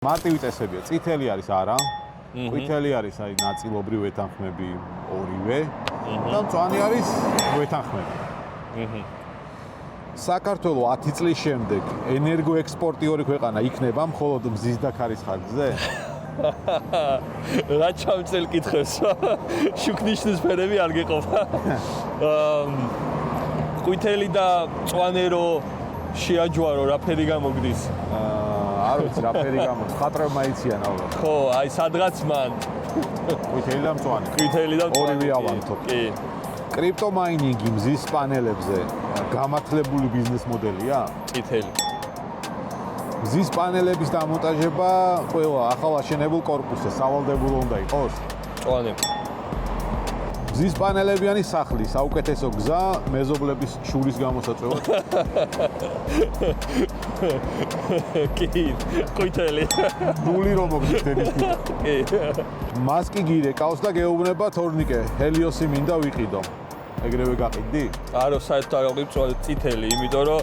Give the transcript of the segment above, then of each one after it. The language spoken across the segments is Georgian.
მარტივი წესებია. წითელი არის არა. ყვითელი არის აი ნაწილობრივ ვეთანხმები ორივე. და მწვანე არის ვეთანხმები. საქართველოს 10 წლის შემდეგ ენერგოექსპორტიორი ქვეყანა იქნება მხოლოდ მზის და ქარის ხარჯზე? რა ჩამწელ კითხებს. შუქნიშნის ფერები არ გეყოფა. ყვითელი და მწვანე რო შეაჯვარო რა ფერი გამოგდის? არ ვიცი რა ფერი გამოდის. ხატრებმა იციან ალბათ. ხო, აი სადღაც მან. ყვითელი და მწვანე. ყვითელი და მწვანე. ორივე ავანთო. კი. კრიპტომაინინგი მზის პანელებზე გამართლებული ბიზნეს მოდელია? ყვითელი. მზის პანელების დამონტაჟება ყველა ახალ აშენებულ კორპუსზე სავალდებულო უნდა იყოს? მწვანე. მზის პანელებიანი სახლი საუკეთესო გზა მეზობლების შურის გამოსაწვევად? კი, ყვითელი. ნული რომ მოგდის დედის თვითონ. კი. მასკი გირეკავს და გეუბნება თორნიკე, ჰელიოსი მინდა ვიყიდო. ეგრევე გაყიდდი? არო საერთოდ არ ვიყიდო წითელი, იმიტომ რომ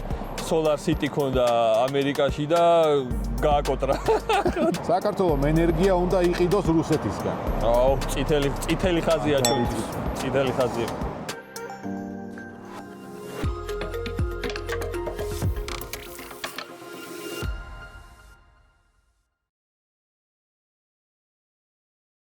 Solar City ქონდა ამერიკაში და გააკოტრა. საქართველოს ენერგია უნდა იყიდოს რუსეთისგან. აუ, წითელი ხაზია ჩვენთვის. წითელი ხაზია.